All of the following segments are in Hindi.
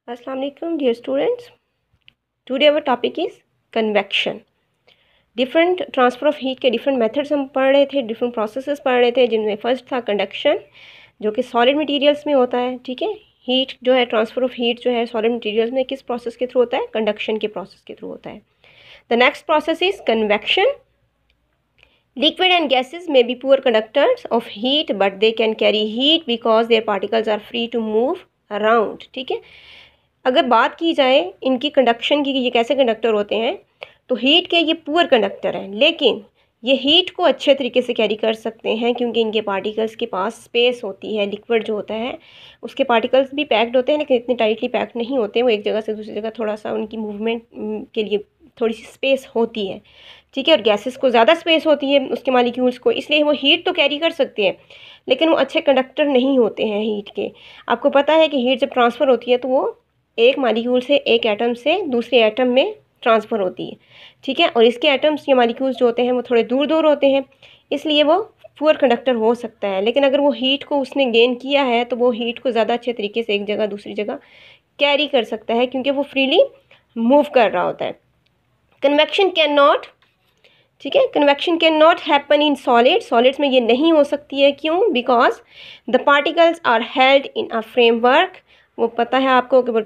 Assalamu alaikum dear students. Today our topic is convection. Different transfer of heat के डिफरेंट मेथड्स हम पढ़ रहे थे, डिफरेंट प्रोसेसेस पढ़ रहे थे, जिनमें फर्स्ट था कंडक्शन, जो कि सॉलिड मटेरियल्स में होता है। ठीक है, हीट जो है, ट्रांसफ़र ऑफ हीट जो है सॉलिड मटेरियल्स में किस प्रोसेस के थ्रू होता है? कंडक्शन के प्रोसेस के थ्रू होता है। The next process is convection. Liquid and gases may be poor conductors of heat, but they can carry heat because their particles are free to move around. ठीक है, अगर बात की जाए इनकी कंडक्शन की कि ये कैसे कंडक्टर होते हैं, तो हीट के ये पुअर कंडक्टर हैं, लेकिन ये हीट को अच्छे तरीके से कैरी कर सकते हैं क्योंकि इनके पार्टिकल्स के पास स्पेस होती है। लिक्विड जो होता है उसके पार्टिकल्स भी पैक्ड होते हैं, लेकिन इतने टाइटली पैक्ड नहीं होते। वो एक जगह से दूसरी जगह थोड़ा सा उनकी मूवमेंट के लिए थोड़ी सी स्पेस होती है। ठीक है, और गैसेस को ज़्यादा स्पेस होती है उसके मॉलिक्यूल्स को, इसलिए वो हीट तो कैरी कर सकते हैं, लेकिन वो अच्छे कंडक्टर नहीं होते हैं हीट के। आपको पता है कि हीट जब ट्रांसफ़र होती है तो वो एक मॉलिक्यूल से, एक एटम से दूसरे एटम में ट्रांसफ़र होती है। ठीक है, और इसके एटम्स या मॉलिक्यूल्स जो होते हैं वो थोड़े दूर दूर होते हैं, इसलिए वो पुअर कंडक्टर हो सकता है। लेकिन अगर वो हीट को उसने गेन किया है तो वो हीट को ज़्यादा अच्छे तरीके से एक जगह दूसरी जगह कैरी कर सकता है क्योंकि वो फ्रीली मूव कर रहा होता है। कन्वेक्शन कैन नॉट, ठीक है, convection can not happen in solids में ये नहीं हो सकती है। क्यों? Because the particles are held in a framework. वो पता है आपको कि वो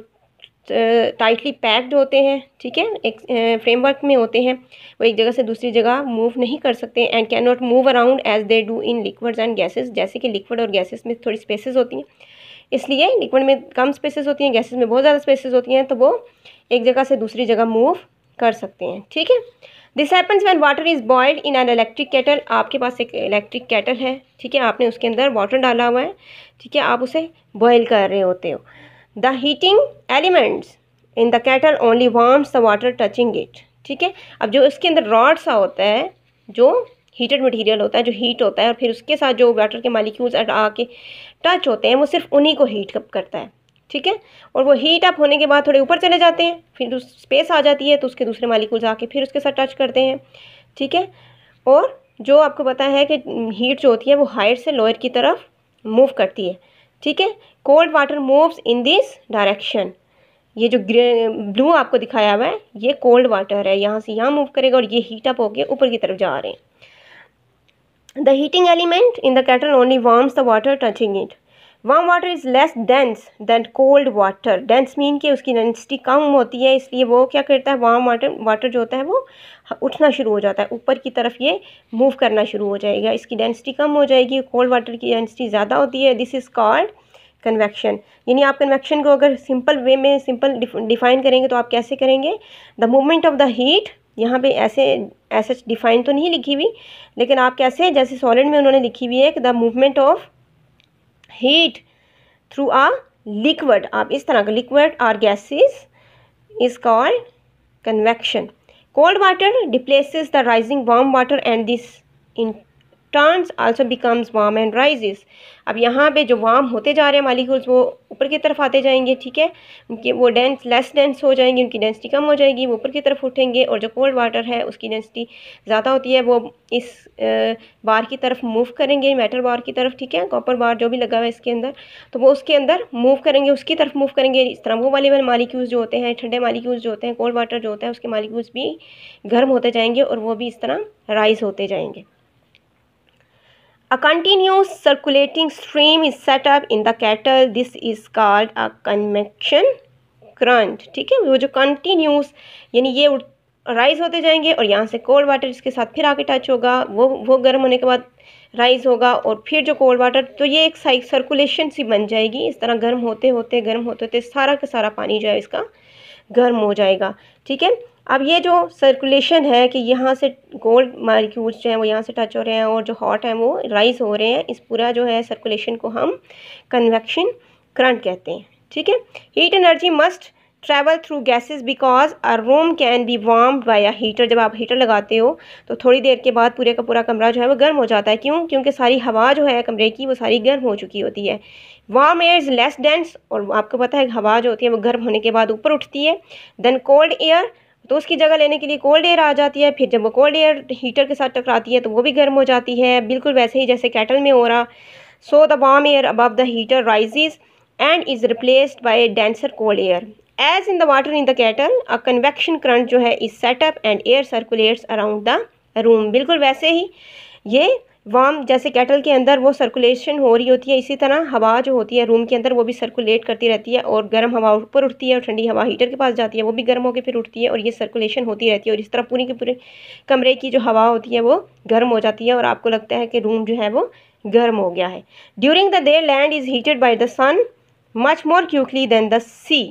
टाइटली पैक्ड होते हैं। ठीक है, एक फ्रेमवर्क में होते हैं, वो एक जगह से दूसरी जगह मूव नहीं कर सकते। And can not move around as they do in liquids and gases. जैसे कि लिक्विड और गैसेस में थोड़ी स्पेसेस होती हैं, इसलिए लिक्विड में कम स्पेसेस होती हैं, गैसेस में बहुत ज़्यादा स्पेसेस होती हैं, तो वो एक जगह से दूसरी जगह मूव कर सकते हैं। ठीक है, this happens when water is boiled in an electric kettle. आपके पास एक इलेक्ट्रिक केटल है, ठीक है, आपने उसके अंदर वाटर डाला हुआ है, ठीक है, आप उसे बॉयल कर रहे होते हो. The heating elements in the kettle only warms the water touching it. ठीक है, अब जो इसके अंदर रॉड सा होता है, जो हीटेड मटेरियल होता है, जो हीट होता है, और फिर उसके साथ जो वाटर के मॉलिक्यूल्स आके टच होते हैं, वो सिर्फ उन्हीं को हीट अप करता है. ठीक है, और वो हीट अप होने के बाद थोड़े ऊपर चले जाते हैं, फिर स्पेस आ जाती है तो उसके दूसरे मॉलिक्यूल्स आके फिर उसके साथ टच करते हैं. ठीक है, और जो आपको पता है कि हीट जो होती है वो हायर से लोअर की तरफ मूव करती है. ठीक है, cold water moves in this direction. ये जो ब्लू आपको दिखाया हुआ है ये कोल्ड वाटर है, यहाँ से यहाँ मूव करेगा और ये हीट अप होकर ऊपर की तरफ जा रहे हैं. The heating element in the kettle only warms the water touching it. Warm water is less dense than cold water. Dense mean कि उसकी डेंसिटी कम होती है, इसलिए वो क्या करता है, वार्म वाटर जो होता है वो उठना शुरू हो जाता है, ऊपर की तरफ ये मूव करना शुरू हो जाएगा, इसकी डेंसिटी कम हो जाएगी. कोल्ड वाटर की डेंसिटी ज़्यादा होती है. This is called convection. यानी आप कन्वेक्शन को अगर सिंपल वे में सिंपल डिफाइन करेंगे तो आप कैसे करेंगे? The movement of the heat. यहाँ पे ऐसे डिफाइन तो नहीं लिखी हुई, लेकिन आप कैसे, जैसे सॉलिड में उन्होंने लिखी हुई है कि the movement of heat through a liquid. आप इस तरह का लिक्विड और gases is called convection. Cold water displaces the rising warm water and this in turns also becomes warm and rises. अब यहाँ पे जो वार्म होते जा रहे हैं मॉलिक्यूल्स वो ऊपर की तरफ आते जाएंगे. ठीक है, उनके वो लेस डेंस हो जाएंगे, उनकी डेंसिटी कम हो जाएगी, वो ऊपर की तरफ उठेंगे. और जो कोल्ड वाटर है उसकी डेंसिटी ज़्यादा होती है, वो इस बार की तरफ मूव करेंगे, मेटल बार की तरफ. ठीक है, कॉपर बार जो भी लगा हुआ है इसके अंदर, तो वो उसके अंदर मूव करेंगे, उसकी तरफ मूव करेंगे. इस तरह वो वाले मॉलिक्यूल्स जो होते हैं, ठंडे मॉलिक्यूल्स जो होते हैं, कोल्ड वाटर जो होता है उसके मॉलिक्यूल्स भी गर्म होते जाएंगे और वो भी इस तरह राइज होते जाएंगे. A continuous circulating stream is set up in the kettle. This is called a convection current. ठीक है, वो जो कंटिन्यूस यानी ये राइज होते जाएंगे और यहाँ से कोल्ड वाटर इसके साथ फिर आके टच होगा, वो गर्म होने के बाद राइज होगा, और फिर जो कोल्ड वाटर, तो ये एक सर्कुलेशन सी बन जाएगी. इस तरह गर्म होते होते सारा का सारा पानी जो है इसका गर्म हो जाएगा. ठीक है, अब ये जो सर्कुलेशन है कि यहाँ से कोल्ड मॉलिक्यूल्स जो हैं वो यहाँ से टच हो रहे हैं और जो हॉट हैं वो राइज हो रहे हैं, इस पूरा जो है सर्कुलेशन को हम कन्वेक्शन करंट कहते हैं. ठीक है, heat energy must travel through gases because a room can be warmed by a heater. जब आप हीटर लगाते हो तो थोड़ी देर के बाद पूरे का पूरा कमरा जो है वो गर्म हो जाता है. क्यों? क्योंकि सारी हवा जो है कमरे की वो सारी गर्म हो चुकी होती है. Warm air is less dense, और आपको पता है हवा जो होती है वो गर्म होने के बाद ऊपर उठती है. देन कोल्ड एयर, तो उसकी जगह लेने के लिए कोल्ड एयर आ जाती है. फिर जब वो कोल्ड एयर हीटर के साथ टकराती है तो वो भी गर्म हो जाती है, बिल्कुल वैसे ही जैसे केटल में हो रहा. So the warm air above the heater rises and is replaced by denser cold air. As in the water in the kettle a convection current जो है is setup and air circulates around the room. बिल्कुल वैसे ही ये वार्म जैसे केटल के अंदर वो सर्कुलेशन हो रही होती है, इसी तरह हवा जो होती है रूम के अंदर वो भी सर्कुलेट करती रहती है, और गर्म हवा ऊपर उठती है और ठंडी हवा हीटर के पास जाती है, वो भी गर्म होकर फिर उठती है, और ये सर्कुलेशन होती रहती है, और इस तरह पूरी की पूरे कमरे की जो हवा होती है वो गर्म हो जाती है और आपको लगता है कि रूम जो है वो गर्म हो गया है। During the day land is heated by the sun much more quickly than the sea.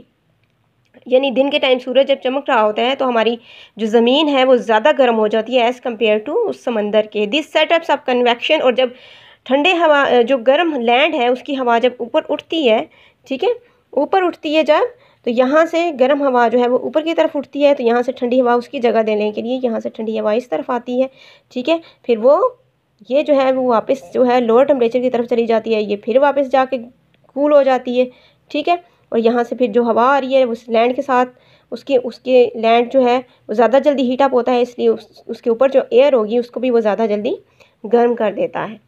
यानी दिन के टाइम सूरज जब चमक रहा होता है तो हमारी जो ज़मीन है वो ज़्यादा गर्म हो जाती है एज़ कम्पेयर टू उस समंदर के। दिस सेटअप्स ऑफ कन्वेक्शन, और जब ठंडे हवा जो गर्म लैंड है उसकी हवा जब ऊपर उठती है, ठीक है, ऊपर उठती है जब, तो यहाँ से गर्म हवा जो है वो ऊपर की तरफ उठती है, तो यहाँ से ठंडी हवा उसकी जगह देने के लिए यहाँ से ठंडी हवा इस तरफ आती है, ठीक है। फिर वो ये जो है वो वापस जो है लोअर टेम्परेचर की तरफ चली जाती है, ये फिर वापस जाके कूल हो जाती है, ठीक है। और यहाँ से फिर जो हवा आ रही है उस लैंड के साथ उसके उसके लैंड जो है वो ज़्यादा जल्दी हीट अप होता है, इसलिए उसके ऊपर जो एयर होगी उसको भी वो ज़्यादा जल्दी गर्म कर देता है।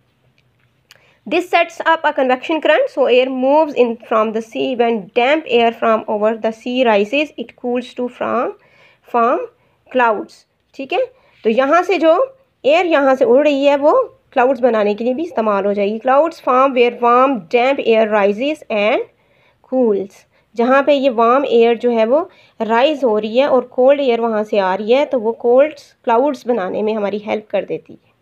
This sets up a convection current, so air moves in from the sea when damp air from over the sea rises it cools to from clouds, ठीक है। तो यहाँ से जो एयर यहाँ से उड़ रही है वो क्लाउड्स बनाने के लिए भी इस्तेमाल हो जाएगी। Clouds form where warm damp air rises and cools. जहाँ पे ये वार्म एयर जो है वो राइज हो रही है और कोल्ड एयर वहाँ से आ रही है, तो वो कोल्ड्स क्लाउड्स बनाने में हमारी हेल्प कर देती है।